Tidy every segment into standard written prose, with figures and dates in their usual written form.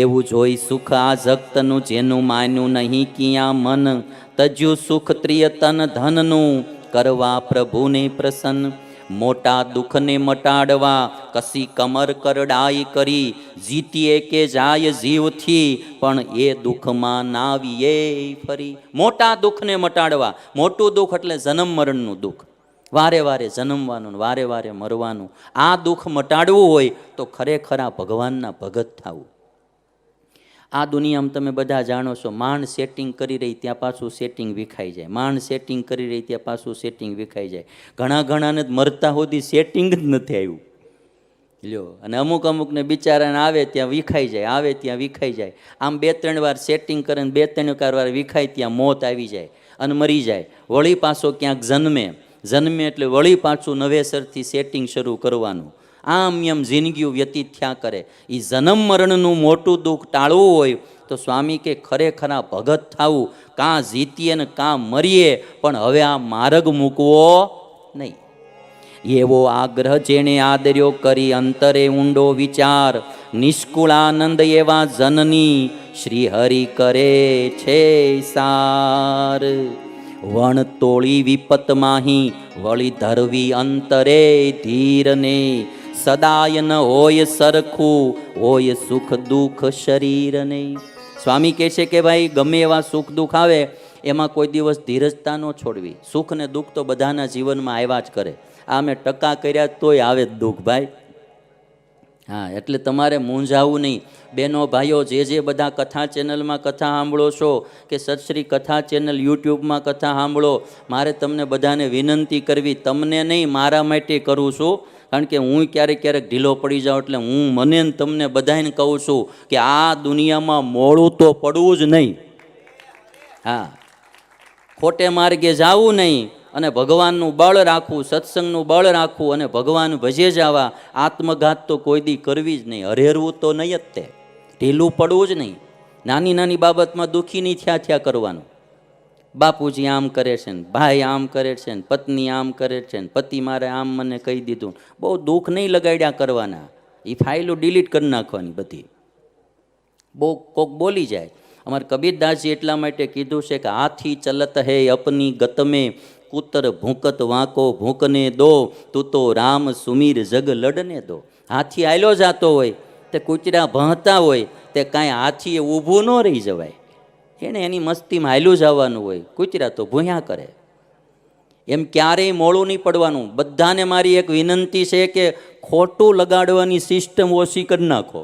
એવું જોઈ સુખ આ જગતનું જેનું માન્યું નહીં કિયા મન, તજ્યું સુખ ત્રિય તન ધનનું કરવા પ્રભુને પ્રસન્ન. મોટા દુઃખને મટાડવા કસી કમર કરડાઈ કરી, જીતીએ કે જાય જીવથી પણ એ દુઃખમાં નાવીએ ફરી. મોટા દુઃખને મટાડવા, મોટું દુઃખ એટલે જન્મ મરણનું દુઃખ, વારે વારે જન્મવાનું વારે વારે મરવાનું. આ દુઃખ મટાડવું હોય તો ખરેખર આ ભગવાનના ભગત થવું. આ દુનિયામાં તમે બધા જાણો છો, માંડ સેટિંગ કરી રહી ત્યાં પાછું સેટિંગ વિખાઈ જાય, માંડ સેટિંગ કરી રહી ત્યાં પાછું સેટિંગ વિખાઈ જાય. ઘણાને મરતા સુધી સેટિંગ જ નથી આવ્યું લ્યો. અને અમુક અમુકને બિચારાને આવે ત્યાં વિખાઈ જાય, આવે ત્યાં વિખાઈ જાય. આમ 2-3 વાર સેટિંગ કરે ને 2-3 વાર વિખાય ત્યાં મોત આવી જાય અને મરી જાય. વળી પાછો ક્યાંક જન્મે એટલે વળી પાછું નવેસરથી સેટિંગ શરૂ કરવાનું. આમ એમ જિંદગીઓ વ્યતીત થયા કરે. એ જન્મ મરણનું મોટું દુઃખ ટાળવું હોય તો સ્વામી કે ખરેખર ભગત થવું. કાં જીતીએ ને કાં મરીએ, પણ હવે આ માર્ગ મૂકવો નહીં. એવો આગ્રહ જેણે આદર્યો કરી અંતરે ઊંડો વિચાર, નિષ્કુળ આનંદ એવા જનની શ્રી હરિ કરે છે સાર. વણ તોળી વિપત માહી વળી ધરવી અંતરે ધીરને, સદાય ન હોય સરખું હોય સુખ દુઃખ શરીરને. સ્વામી કહે છે કે ભાઈ ગમે એવા સુખ દુઃખ આવે એમાં કોઈ દિવસ ધીરજતા ન છોડવી. સુખ ને દુઃખ તો બધાના જીવનમાં આવ્યા જ કરે. આ મેં ટકા કર્યા તોય આવે જ દુઃખ ભાઈ. હા, એટલે તમારે મૂંઝાવું નહીં. બહેનો ભાઈઓ, જે બધા કથા ચેનલમાં કથા સાંભળો છો કે સતશ્રી કથા ચેનલ યુટ્યુબમાં કથા સાંભળો, મારે તમને બધાને વિનંતી કરવી, તમને નહીં મારા માટે કરું છું. કારણ કે હું ક્યારેક ઢીલો પડી જાઉં એટલે હું મને તમને બધાને કહું છું કે આ દુનિયામાં મોડું તો પડવું જ નહીં. હા, ખોટે માર્ગે જવું નહીં અને ભગવાનનું બળ રાખવું, સત્સંગનું બળ રાખવું અને ભગવાન ભજે જવા. આત્મઘાત તો કોઈ દી કરવી જ નહીં, હરેરવું તો નહીં જ. તે ઢીલું પડવું જ નહીં. નાની નાની બાબતમાં દુઃખી નહીં થયા કરવાનું. બાપુજી આમ કરે છે ને, ભાઈ આમ કરે છે ને, પત્ની આમ કરે છે ને, પતિ મારે આમ મને કહી દીધું. બહુ દુઃખ નહીં લગાડ્યા કરવાના. એ ફાઇલો ડિલીટ કરી નાખવાની બધી. બહુ કોક બોલી જાય. અમારે કબીરદાસજી એટલા માટે કીધું છે કે હાથી ચલત હે અપની ગત મેં, કૂતર ભૂંકત વાંકો ભૂંકને દો, તું તો રામ સુમીર જગ લડને દો. હાથી આયલો જાતો હોય તે કૂતરા ભણતા હોય તે કાંઈ હાથીએ ઊભું ન રહી જવાય. એને એની મસ્તીમાં હાલ્યું જવાનું હોય. કૂતરા તો ભૂંયા કરે. એમ ક્યારેય મોડું નહીં પડવાનું. બધાને મારી એક વિનંતી છે કે ખોટું લગાડવાની સિસ્ટમ ઓછી કરી નાખો.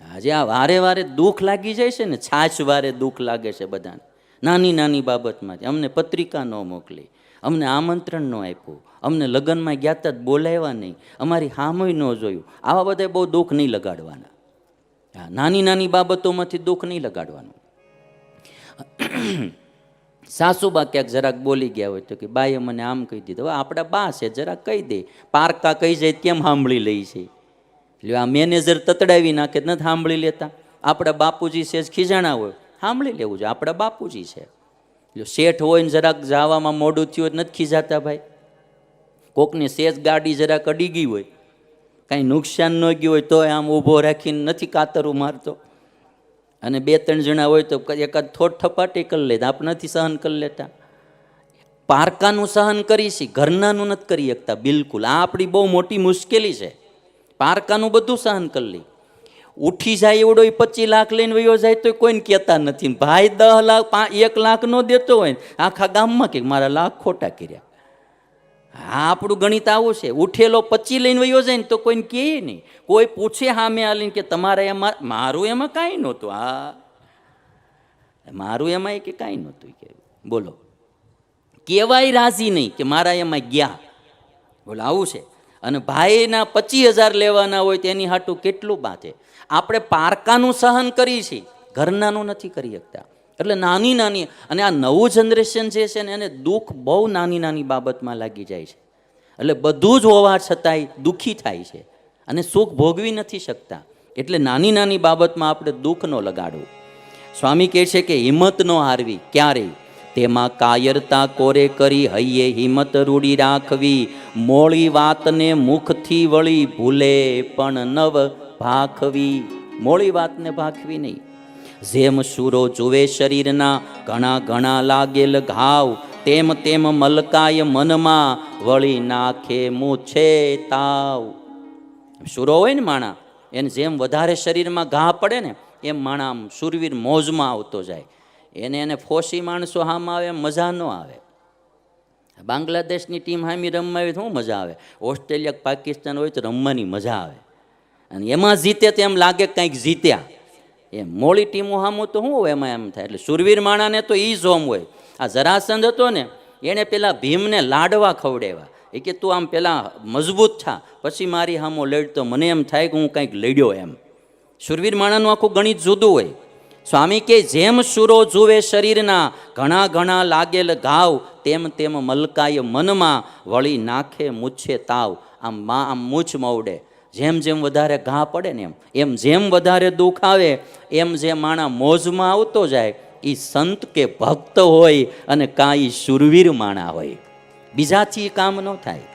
આજે આ વારે વારે દુઃખ લાગી જાય છે ને, છાછ વારે દુઃખ લાગે છે બધાને. નાની નાની બાબતમાં અમને પત્રિકા ન મોકલી, અમને આમંત્રણ ન આપ્યું, અમને લગ્નમાં ગયા તા બોલાવ્યા નહીં, અમારી હામોય ન જોયું. આવા બધા બહુ દુઃખ નહીં લગાડવાના. હા, નાની નાની બાબતોમાંથી દુઃખ નહીં લગાડવાનું. સાસુબા ક્યાંક જરાક બોલી ગયા હોય તો કે બાઈએ મને આમ કહી દીધું. હવે આપણા બા છે, જરાક કહી દે. પારકા કહી જાય કેમ સાંભળી લઈ છે? એટલે આ મેનેજર તતડાવી નાખે, નથી સાંભળી લેતા. આપણા બાપુજી છે ખીજાણા હોય, સાંભળી લેવું જોઈએ. આપણા બાપુજી છે. એટલે શેઠ હોય ને જરાક જવામાં મોડું થયું હોય નથી ખીજાતા ભાઈ. કોકની સેજ ગાડી જરાક અડી ગઈ હોય, કાંઈ નુકસાન ન ગયું હોય તોય આમ ઊભો રાખીને નથી કાતરું મારતો. અને 2-3 જણા હોય તો એકાદ થોડ થપાટી કરી લે. આપણે નથી સહન કરી લેતા. પારકાનું સહન કરી છે, ઘરનાનું નથી કરી શકતા બિલકુલ. આ આપણી બહુ મોટી મુશ્કેલી છે. પારકાનું બધું સહન કરી લે. ઉઠી જાય એવડો 25 લાખ લઈને વયો જાય તો કોઈને કહેતા નથી. ભાઈ 10 લાખ 1 લાખ નો દેતો હોય ને આખા ગામમાં કે મારા લાખ ખોટા કર્યા. હા, આપણું ગણિત આવું છે. ઉઠેલો 25 લઈને વયો જાય ને તો કોઈને કહે નહીં. કોઈ પૂછે સામે આલીને કે તમારે એમાં, મારું એમાં કાંઈ નહોતું. હા, મારું એમાં કે કાંઈ નહોતું કે બોલો. કહેવાય રાજી નહીં કે મારા એમાં ગયા. બોલો આવું છે. અને ભાઈના 25,000 લેવાના હોય તેની હાટું કેટલું બાંધે. આપણે પારકાનું સહન કરીએ છીએ, ઘરનાનું નથી કરી શકતા. એટલે નાની નાની, અને આ નવું જનરેશન જે છે ને એને દુઃખ બહુ નાની નાની બાબતમાં લાગી જાય છે. એટલે બધું જ હોવા છતાંય દુઃખી થાય છે અને સુખ ભોગવી નથી શકતા. એટલે નાની નાની બાબતમાં આપણે દુઃખ ન લગાડવું. સ્વામી કહે છે કે હિંમત ન હારવી ક્યારેય, તેમાં કાયરતા કોરે કરી હૈયે હિંમત રૂડી રાખવી. મોળી વાતને મુખથી વળી ભૂલે પણ નવ ભાખવી. મોળી વાતને ભાખવી નહીં. જેમ શૂરો જુએ શરીરના ઘણા ઘણા લાગેલ ઘાવ, તેમ તેમ મલકાય મનમાં વળી નાખે મૂછે તાવ. શૂરો હોય ને માણા, એને જેમ વધારે શરીરમાં ઘા પડે ને એમ માણા આમ શૂરવીર મોજમાં આવતો જાય. એને ફોસી માણસો હામાં આવે એમ મજા ન આવે. બાંગ્લાદેશની ટીમ હામી રમવા આવી તો શું મજા આવે? ઓસ્ટ્રેલિયા પાકિસ્તાન હોય તો રમવાની મજા આવે, અને એમાં જીતે તો એમ લાગે કંઈક જીત્યા. એમ મોળી ટીમો સામું તો શું હોય એમાં એમ થાય. એટલે શૂરવીર માણાને તો એ જોમ હોય. આ જરાસંધ હતો ને, એણે પેલા ભીમને લાડવા ખવડાવ્યા. એ કે તું આમ પેલા મજબૂત થા, પછી મારી સામો લડતો, મને એમ થાય કે હું કંઈક લડ્યો એમ. શૂરવીર માણાનું આખું ગણિત જુદું હોય. સ્વામી કે જેમ શૂરો જુએ શરીરના ઘણા ઘણા લાગેલ ઘાવ, તેમ તેમ મલકાય મનમાં વળી નાખે મૂછે તાવ. આમ મૂછ મવડે. જેમ જેમ વધારે ઘા પડે ને એમ જેમ વધારે દુઃખ આવે એમ જે માણા મોજમાં આવતો જાય, એ સંત કે ભક્ત હોય અને કાંઈ શૂરવીર માણા હોય. બીજાથી કામ ન થાય.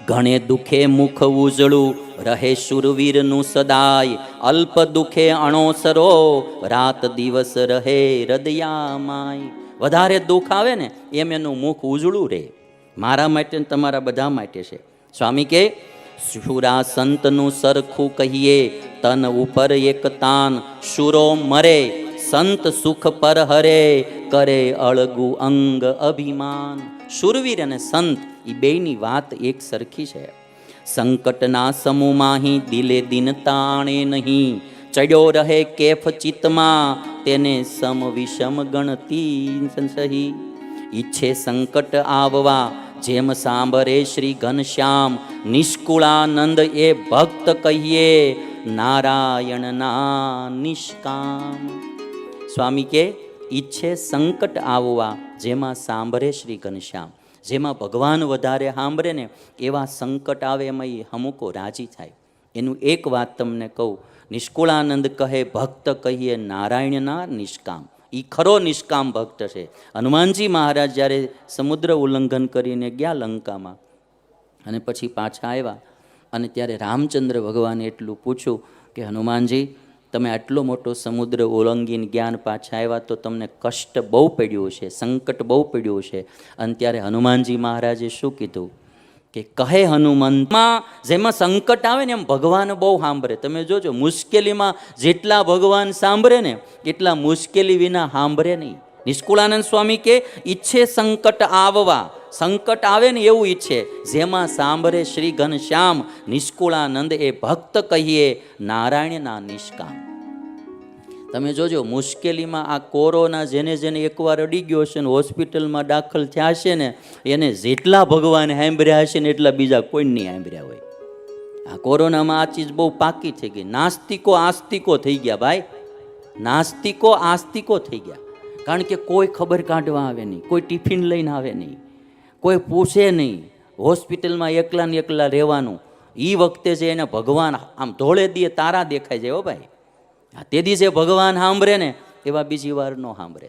ઘણે દુઃખે મુખ ઉજળું રહે શૂરવીરનું સદાય, અલ્પ દુઃખે અણોસરો રાત દિવસ રહે હૃદયામાય. વધારે દુઃખ આવે ને એમ એનું મુખ ઉજળું રહે. મારા માટે ને તમારા બધા માટે છે. સ્વામી કે શુરા સંતનું સરખું કહીએ, તન ઉપર એક તાન શુરો મરે, સંત સુખ પર હરે કરે અળગું અંગ અભિમાન. શુરવીર અને સંત એ બેયની વાત એક સરખી છે. સંકટના સમૂહમાં દિલે દિન તાણે નહીં, ચડ્યો રહે કેફ ચિત્તમાં તેને સમ વિષમ ગણતી સહી. ઈચ્છે સંકટ આવવા જેમ સાંભરે શ્રી ઘનશ્યામ, નિષ્કુળાનંદ એ ભક્ત કહીએ નારાયણના નિષ્કામ. સ્વામી કે ઈચ્છે સંકટ આવવા જેમાં સાંભરે શ્રી ઘનશ્યામ, જેમાં ભગવાન વધારે સાંભળે ને એવા સંકટ આવે એમાં એ અમુકો રાજી થાય. એનું એક વાત તમને કહું, નિષ્કુળાનંદ કહે ભક્ત કહીએ નારાયણના નિષ્કામ. એ ખરો નિષ્કામ ભક્ત છે. હનુમાનજી મહારાજ જ્યારે સમુદ્ર ઉલ્લંઘન કરીને ગયા લંકામાં અને પછી પાછા આવ્યા, અને ત્યારે રામચંદ્ર ભગવાને એટલું પૂછ્યું કે હનુમાનજી, તમે આટલો મોટો સમુદ્ર ઉલ્લંઘીને જ્ઞાન પાછા આવ્યા તો તમને કષ્ટ બહુ પડ્યું છે, સંકટ બહુ પડ્યું છે. અને ત્યારે હનુમાનજી મહારાજે શું કીધું કે કહે હનુમંતમાં જેમાં સંકટ આવે ને એમ ભગવાન બહુ સાંભળે. તમે જોજો, મુશ્કેલીમાં જેટલા ભગવાન સાંભળે ને એટલા મુશ્કેલી વિના સાંભળે નહીં. નિષ્કુળાનંદ સ્વામી કે ઈચ્છે સંકટ આવવા, સંકટ આવે ને એવું ઈચ્છે જેમાં સાંભળે શ્રી ઘનશ્યામ, નિષ્કુળાનંદ એ ભક્ત કહીએ નારાયણના નિષ્કામ. તમે જોજો, મુશ્કેલીમાં આ કોરોના જેને જેને એકવાર અડી ગયો હશે ને હોસ્પિટલમાં દાખલ થયા હશે ને, એને જેટલા ભગવાન સાંભળ્યા હશે ને એટલા બીજા કોઈ નહીં સાંભળ્યા હોય. આ કોરોનામાં આ ચીજ બહુ પાકી થઈ ગઈ. નાસ્તિકો આસ્તિકો થઈ ગયા ભાઈ, નાસ્તિકો આસ્તિકો થઈ ગયા. કારણ કે કોઈ ખબર કાઢવા આવે નહીં, કોઈ ટિફિન લઈને આવે નહીં, કોઈ પૂછે નહીં. હોસ્પિટલમાં એકલા ને એકલા રહેવાનું. એ વખતે જે એને ભગવાન આમ ધોળે દીએ તારા દેખાય જાય હો ભાઈ. તે દિવસે ભગવાન સાંભળે ને એવા બીજી વાર ન સાંભળે.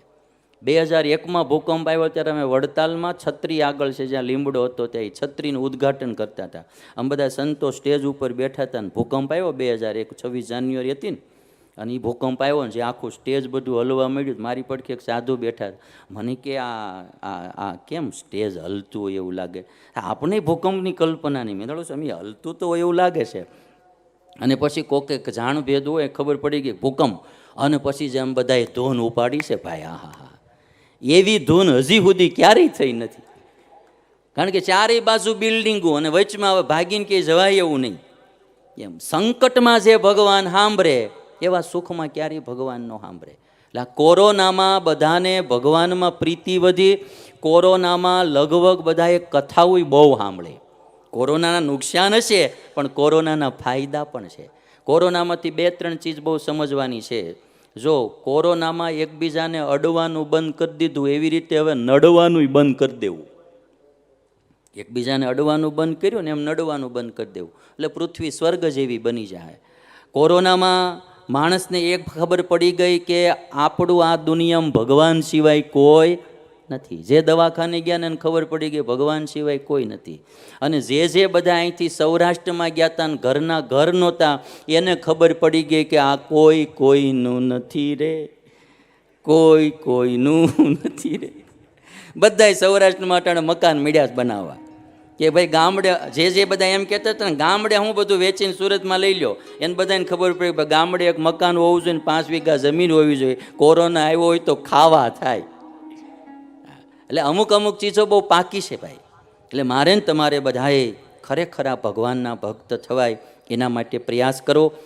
2001માં ભૂકંપ આવ્યો ત્યારે અમે વડતાલમાં છત્રી આગળ છે જ્યાં લીમડો હતો ત્યાં છત્રીનું ઉદ્ઘાટન કરતા હતા. આમ બધા સંતો સ્ટેજ ઉપર બેઠા હતા ને ભૂકંપ આવ્યો 2001 26 જાન્યુઆરી હતી ને, અને એ ભૂકંપ આવ્યો ને જે આખું સ્ટેજ બધું હલવા માંડ્યું. મારી પડખે એક સાધુ બેઠા, મને કે આ કેમ સ્ટેજ હલતું હોય એવું લાગે. આપણે ભૂકંપની કલ્પના નહીં. મેં થોડું સમય હલતું તો હોય એવું લાગે છે. અને પછી કોકે જાણ ભેદ હોય ખબર પડી ગઈ ભૂકંપ, અને પછી જેમ બધાએ ધૂન ઉપાડી છે ભાઈ. હા, એવી ધૂન હજી સુધી ક્યારેય થઈ નથી. કારણ કે ચારેય બાજુ બિલ્ડિંગો અને વચમાં હવે ભાગીને કે જવાય એવું નહીં. એમ સંકટમાં જે ભગવાન સાંભળે એવા સુખમાં ક્યારેય ભગવાન ન સાંભળે. એટલે કોરોનામાં બધાને ભગવાનમાં પ્રીતિ વધી. કોરોનામાં લગભગ બધાએ કથાઓ બહુ સાંભળે. કોરોનાના નુકસાન હશે પણ કોરોનાના ફાયદા પણ છે. કોરોનામાંથી 2-3 ચીજ બહુ સમજવાની છે. જો કોરોનામાં એકબીજાને અડવાનું બંધ કરી દીધું, એવી રીતે હવે નડવાનું બંધ કરી દેવું. એકબીજાને અડવાનું બંધ કર્યું ને એમ નડવાનું બંધ કરી દેવું, એટલે પૃથ્વી સ્વર્ગ જેવી બની જાય. કોરોનામાં માણસને એક ખબર પડી ગઈ કે આપણું આ દુનિયામાં ભગવાન સિવાય કોઈ નથી. જે દવાખાને ગયા ને એને ખબર પડી ગઈ ભગવાન સિવાય કોઈ નથી. અને જે બધા અહીંથી સૌરાષ્ટ્રમાં ગયા હતા ને ઘરના ઘર નહોતા, એને ખબર પડી ગઈ કે આ કોઈ કોઈનું નથી રે, કોઈ કોઈનું નથી રે. બધાય સૌરાષ્ટ્રમાં અટાણે મકાન મીડ્યા જ બનાવવા કે ભાઈ ગામડે જે બધા એમ કહેતા હતા ને ગામડે હું બધું વેચીને સુરતમાં લઈ લો, એને બધાને ખબર પડી કે ગામડે એક મકાન હોવું જોઈએ, 5 વીઘા જમીન હોવી જોઈએ, કોરોના આવ્યો હોય તો ખાવા થાય. એટલે અમુક ચીજો બહુ પાકી છે ભાઈ. એટલે મારે ને તમારે બધાએ ખરેખર આ ભગવાનના ભક્ત થવાય એના માટે પ્રયાસ કરો.